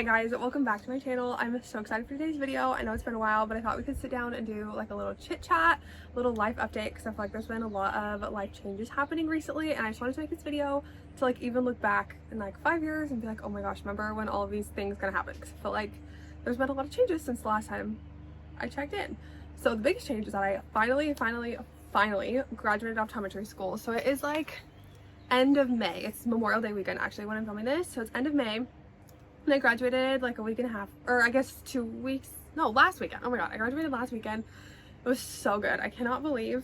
Hi guys, welcome back to my channel. I'm so excited for today's video. I know it's been a while, but I thought we could sit down and do like a little chit chat, little life update, because I feel like there's been a lot of life changes happening recently, and I just wanted to make this video to like even look back in like 5 years and be like, oh my gosh, remember when all of these things gonna happen? Because I feel like there's been a lot of changes since the last time I checked in. So the biggest change is that I finally graduated optometry school. So it is like end of May. It's Memorial Day weekend actually when I'm filming this. So it's end of May. And I graduated like a week and a half, or I guess 2 weeks, no, last weekend. Oh my god, I graduated last weekend. It was so good. I cannot believe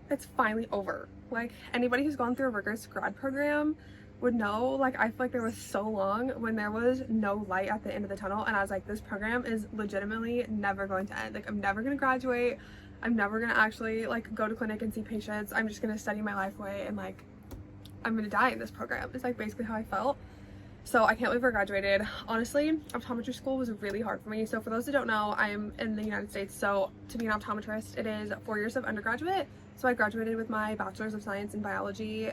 it's finally over. Like, anybody who's gone through a rigorous grad program would know, like, I feel like there was so long when there was no light at the end of the tunnel, and I was like, this program is legitimately never going to end. Like, I'm never gonna graduate. I'm never gonna actually like go to clinic and see patients. I'm just gonna study my life away, and like, I'm gonna die in this program. It's like basically how I felt. So I can't believe I graduated. Honestly, optometry school was really hard for me. So for those who don't know, I'm in the United States. So to be an optometrist, it is 4 years of undergraduate. So I graduated with my Bachelor's of Science in Biology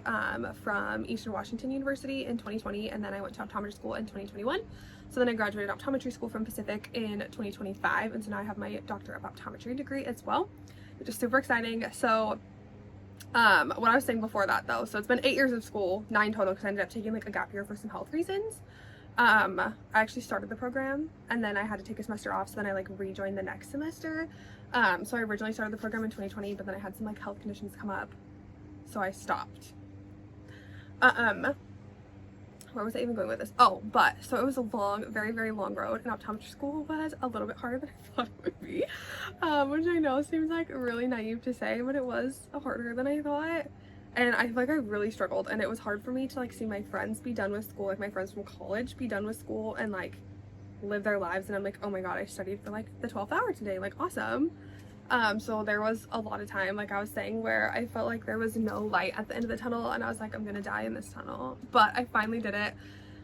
from Eastern Washington University in 2020. And then I went to optometry school in 2021. So then I graduated optometry school from Pacific in 2025. And so now I have my Doctor of Optometry degree as well, which is super exciting. So what I was saying before that though, so it's been 8 years of school, 9 total, because I ended up taking like a gap year for some health reasons. I actually started the program and then I had to take a semester off, so then I like rejoined the next semester. So I originally started the program in 2020, but then I had some like health conditions come up, so I stopped. Where was I even going with this? Oh, but so it was a long, very long road, and optometry school was a little bit harder than I thought it would be, which I know seems like really naive to say, but it was harder than I thought. And I feel like I really struggled, and it was hard for me to like see my friends be done with school, like my friends from college be done with school and like live their lives, and I'm like, oh my god, I studied for like the 12th hour today, like awesome. So there was a lot of time, like I was saying, where I felt like there was no light at the end of the tunnel, and I was like, I'm gonna die in this tunnel. But I finally did it.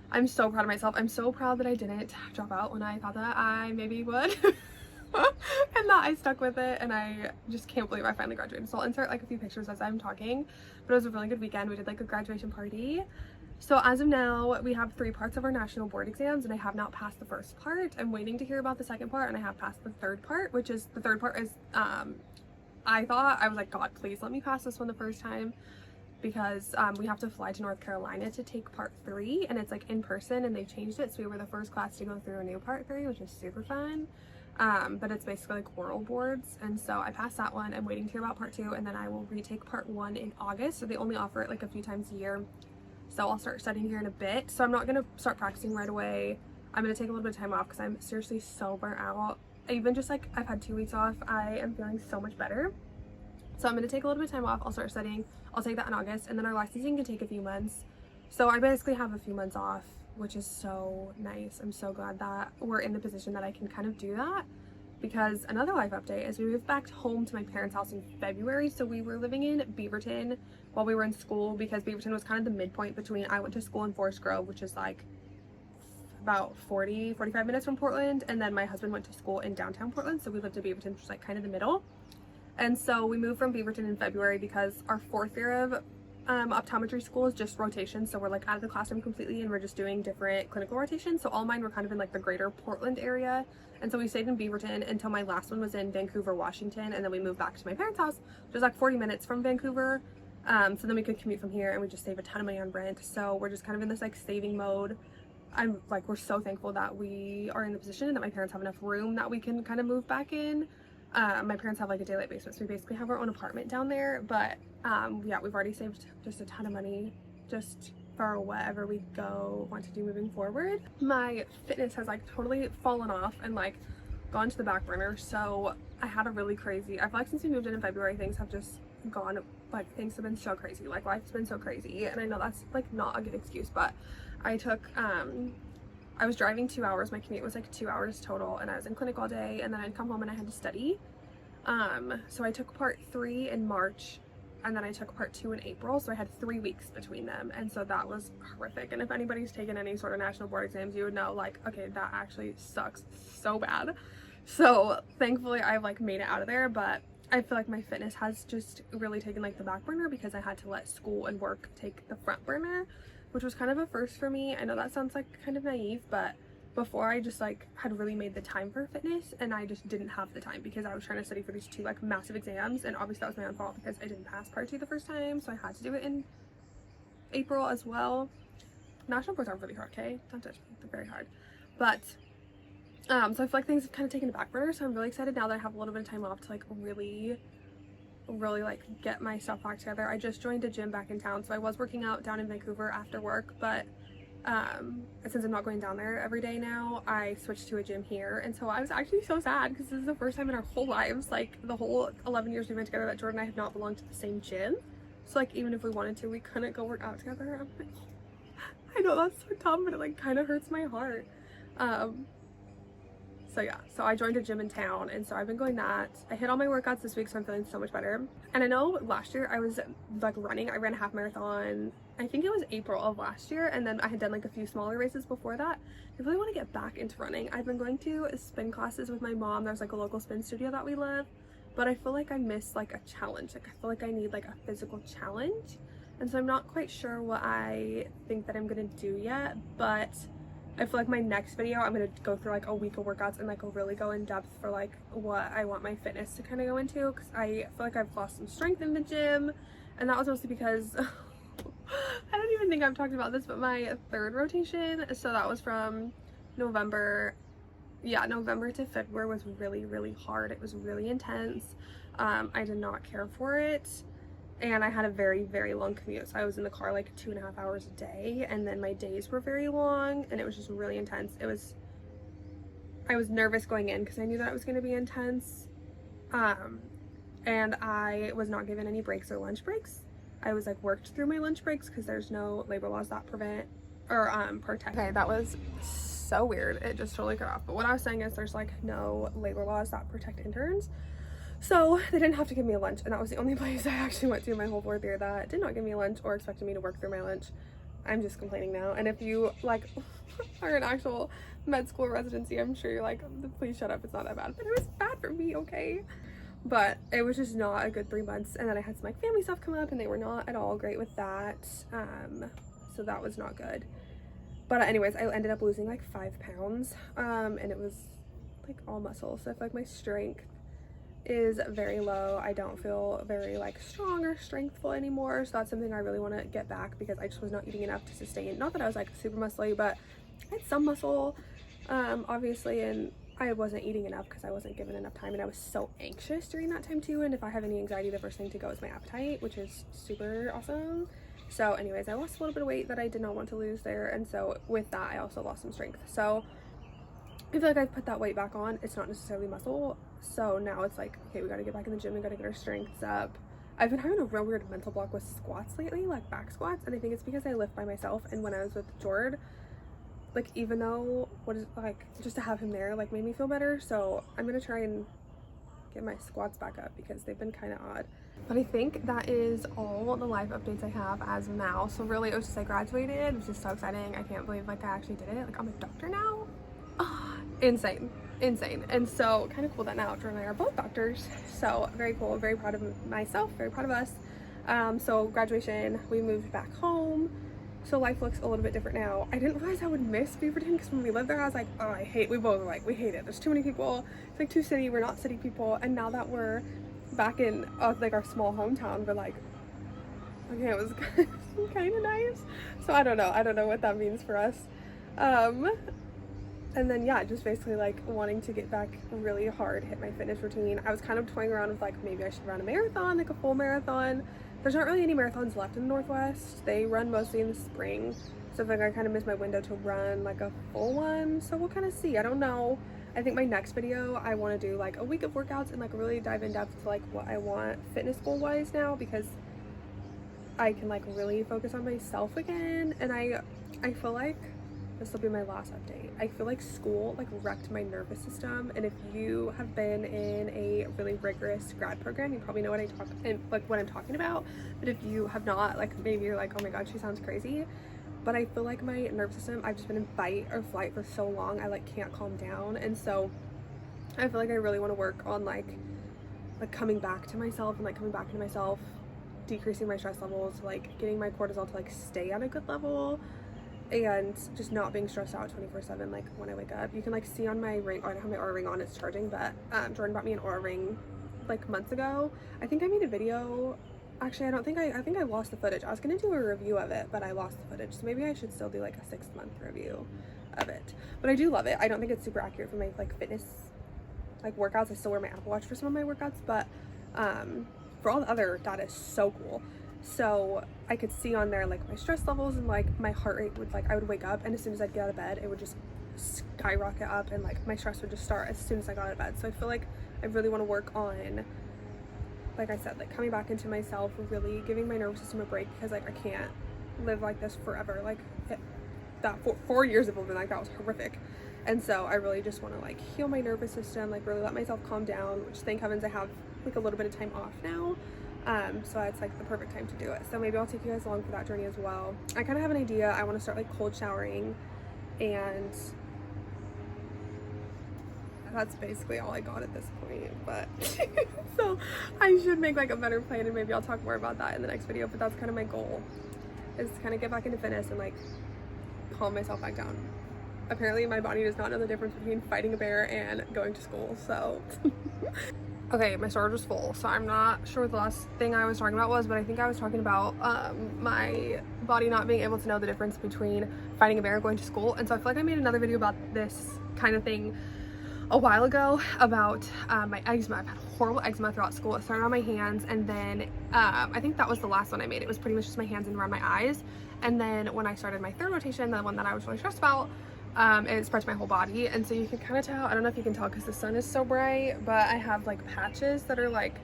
I'm so proud of myself. I'm so proud that I didn't drop out when I thought that I maybe would. And that I stuck with it, and I just can't believe I finally graduated. So I'll insert like a few pictures as I'm talking, but it was a really good weekend. We did like a graduation party. So as of now, we have 3 parts of our national board exams, and I have not passed the first part. I'm waiting to hear about the second part, and I have passed the third part, which is, the third part is, I was like, God, please let me pass this one the first time, because we have to fly to North Carolina to take part 3, and it's like in person, and they changed it, so we were the first class to go through a new part 3, which is super fun. But it's basically like oral boards, and so I passed that one. I'm waiting to hear about part 2, and then I will retake part 1 in August. So they only offer it like a few times a year, so I'll start studying here in a bit. So I'm not gonna start practicing right away. I'm gonna take a little bit of time off because I'm seriously so burnt out. Even just like, I've had 2 weeks off, I am feeling so much better. So I'm gonna take a little bit of time off. I'll start studying. I'll take that in August, and then our licensing can take a few months. So I basically have a few months off, which is so nice. I'm so glad that we're in the position that I can kind of do that. Because another life update is we moved back home to my parents' house in February. So we were living in Beaverton while we were in school, because Beaverton was kind of the midpoint between, I went to school in Forest Grove, which is like about 45 minutes from Portland, and then my husband went to school in downtown Portland, so we lived in Beaverton, which is like kind of the middle. And so we moved from Beaverton in February because our 4th year of optometry school is just rotation, so we're like out of the classroom completely, and we're just doing different clinical rotations. So all mine were kind of in like the greater Portland area, and so we stayed in Beaverton until my last one was in Vancouver, Washington, and then we moved back to my parents' house, which is like 40 minutes from Vancouver. So then we could commute from here, and we just save a ton of money on rent. So we're just kind of in this like saving mode. I'm like, we're so thankful that we are in the position and that my parents have enough room that we can kind of move back in. My parents have like a daylight basement, so we basically have our own apartment down there. But yeah, we've already saved just a ton of money just for whatever we want to do moving forward. My fitness has like totally fallen off and like gone to the back burner. So I had a really crazy, I feel like since we moved in February, things have just gone, like things have been so crazy, like life's been so crazy. And I know that's like not a good excuse, but I took I was driving 2 hours. My commute was like 2 hours total, and I was in clinic all day, and then I'd come home and I had to study. So I took part 3 in March, and then I took part 2 in April, so I had 3 weeks between them, and so that was horrific. And if anybody's taken any sort of national board exams, you would know, like, okay, that actually sucks so bad. So thankfully I've like made it out of there, but I feel like my fitness has just really taken like the back burner because I had to let school and work take the front burner, which was kind of a first for me. I know that sounds like kind of naive, but before I just like had really made the time for fitness, and I just didn't have the time because I was trying to study for these 2 like massive exams, and obviously that was my own fault because I didn't pass part 2 the first time, so I had to do it in April as well. National boards are really hard, okay? Don't judge me, they're very hard. But so I feel like things have kind of taken a back burner, so I'm really excited now that I have a little bit of time off to like really like get my stuff back together. I just joined a gym back in town, so I was working out down in Vancouver after work, but since I'm not going down there every day now, I switched to a gym here. And so I was actually so sad because this is the first time in our whole lives, like the whole 11 years we've been together, that Jordan and I have not belonged to the same gym. So like even if we wanted to, we couldn't go work out together. I'm like, I know that's so dumb, but it like kind of hurts my heart. So yeah, so I joined a gym in town, and so I've been going that. I hit all my workouts this week, so I'm feeling so much better. And I know last year I was like running, I ran a half marathon, I think it was April of last year, and then I had done like a few smaller races before that. I really want to get back into running. I've been going to spin classes with my mom. There's like a local spin studio that we live, but I feel like I miss like a challenge. Like I feel like I need like a physical challenge, and so I'm not quite sure what I think that I'm gonna do yet, but I feel like my next video I'm gonna go through like a week of workouts and like really go in depth for like what I want my fitness to kind of go into, because I feel like I've lost some strength in the gym, and that was mostly because I don't even think I've talked about this, but my 3rd rotation, so that was from November to February, was really hard. It was really intense. I did not care for it, and I had a very long commute, so I was in the car like 2.5 hours a day, and then my days were very long, and it was just really intense. I was nervous going in because I knew that it was going to be intense, and I was not given any breaks or lunch breaks. I was like worked through my lunch breaks because there's no labor laws that prevent or protect. Okay, that was so weird, it just totally cut off. But what I was saying is there's like no labor laws that protect interns, so they didn't have to give me a lunch, and that was the only place I actually went to my whole 4th year that did not give me a lunch or expected me to work through my lunch. I'm just complaining now, and if you like are an actual med school residency, I'm sure you're like, please shut up, it's not that bad, but it was bad for me, okay? But it was just not a good 3 months, and then I had some like family stuff come up, and they were not at all great with that, so that was not good. But anyways, I ended up losing like 5 pounds, and it was like all muscle, so I feel like my strength is very low. I don't feel very like strong or strengthful anymore, so that's something I really want to get back because I just was not eating enough to sustain. Not that I was like super muscly, but I had some muscle, obviously, and I wasn't eating enough because I wasn't given enough time, and I was so anxious during that time too, and if I have any anxiety, the first thing to go is my appetite, which is super awesome. So anyways, I lost a little bit of weight that I did not want to lose there, and so with that I also lost some strength. So I feel like I've put that weight back on. It's not necessarily muscle, so now it's like, okay, we gotta get back in the gym, we gotta get our strengths up. I've been having a real weird mental block with squats lately, like back squats, and I think it's because I lift by myself, and when I was with Jord, like even though just to have him there like made me feel better, so I'm gonna try and get my squats back up because they've been kind of odd. But I think that is all the life updates I have as of now. So really it was just I graduated, which is so exciting. I can't believe like I actually did it. Like I'm a doctor now. Insane. And so kind of cool that now Jordan and I are both doctors, so very cool. Very proud of myself, very proud of us. So graduation, we moved back home, so life looks a little bit different now. I didn't realize I would miss Beaverton because when we lived there I was like, oh, we both were like, we hate it, there's too many people, it's like too city, we're not city people. And now that we're back in like our small hometown, we're like, okay, it was kind of nice. So I don't know what that means for us. And then yeah, just basically like wanting to get back really hard, hit my fitness routine. I was kind of toying around with like maybe I should run a marathon, like a full marathon. There's not really any marathons left in the Northwest. They run mostly in the spring, so I think I kind of missed my window to run like a full one, so we'll kind of see. I don't know. I think my next video I want to do like a week of workouts and like really dive in depth to like what I want fitness goal wise now, because I can like really focus on myself again. And I feel like this will be my last update. I feel like school like wrecked my nervous system, and if you have been in a really rigorous grad program, you probably know what I'm talking about. But if you have not, like maybe you're like, oh my god, she sounds crazy. But I feel like my nervous system, I've just been in fight or flight for so long, I like can't calm down. And so I feel like I really want to work on like coming back to myself and like coming back into myself, decreasing my stress levels, like getting my cortisol to like stay at a good level, and just not being stressed out 24/7 like when I wake up. You can like see on my ring, I don't have my Aura ring on, it's charging, but Jordan bought me an Aura ring like months ago. I think I made a video, actually I think I lost the footage. I was gonna do a review of it, but I lost the footage, so maybe I should still do like a 6-month review of it. But I do love it. I don't think it's super accurate for my like fitness like workouts. I still wear my Apple Watch for some of my workouts, but for all the other data is so cool. So I could see on there like my stress levels, and like my heart rate would like, I would wake up and as soon as I'd get out of bed it would just skyrocket up, and like my stress would just start as soon as I got out of bed. So I feel like I really want to work on, like I said, like coming back into myself, really giving my nervous system a break, because like I can't live like this forever. Like that 4 years of living like that was horrific. And so I really just want to like heal my nervous system, like really let myself calm down, which thank heavens I have like a little bit of time off now. So it's like the perfect time to do it. So maybe I'll take you guys along for that journey as well. I kind of have an idea. I want to start like cold showering, and that's basically all I got at this point. But so I should make like a better plan, and maybe I'll talk more about that in the next video. But that's kind of my goal, is to kind of get back into fitness and like calm myself back down. Apparently my body does not know the difference between fighting a bear and going to school, so okay, my storage was full, so I'm not sure what the last thing I was talking about was, but I think I was talking about my body not being able to know the difference between fighting a bear and going to school. And so I feel like I made another video about this kind of thing a while ago about my eczema. I've had horrible eczema throughout school. It started on my hands, and then I think that was the last one I made. It was pretty much just my hands and around my eyes. And then when I started my third rotation, the one that I was really stressed about, it spread to my whole body. And so you can kind of tell, I don't know if you can tell because the sun is so bright, but I have like patches that are like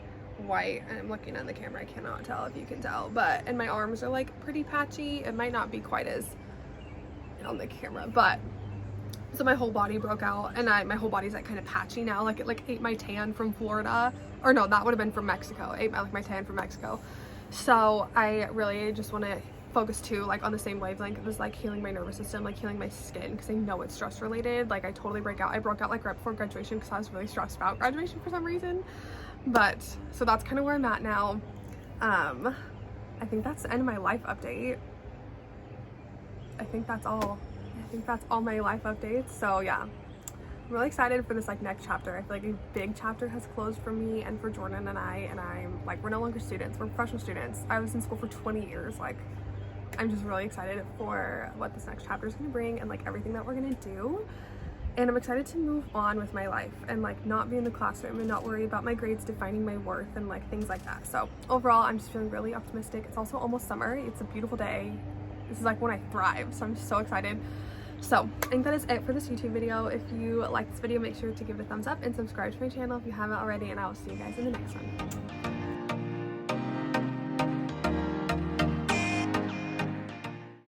white. I'm looking at the camera, I cannot tell if you can tell, but and my arms are like pretty patchy. It might not be quite as on the camera, but so my whole body broke out, and my whole body's like kind of patchy now. Like it like ate my tan from Florida, or no, that would have been from Mexico. It ate like my tan from Mexico. So I really just want to focus too like on the same wavelength. It was like healing my nervous system, like healing my skin, because I know it's stress related. Like I totally break out. I broke out like right before graduation because I was really stressed about graduation for some reason. But so that's kind of where I'm at now. I think that's the end of my life update. I think that's all my life updates. So yeah, I'm really excited for this like next chapter. I feel like a big chapter has closed for me and for Jordan and I'm like, we're no longer students, we're professional students. I was in school for 20 years. Like I'm just really excited for what this next chapter is going to bring, and like everything that we're going to do. And I'm excited to move on with my life and like not be in the classroom and not worry about my grades defining my worth and like things like that. So overall, I'm just feeling really optimistic. It's also almost summer. It's a beautiful day. This is like when I thrive, so I'm so excited. So I think that is it for this YouTube video. If you like this video, make sure to give it a thumbs up and subscribe to my channel if you haven't already, and I will see you guys in the next one.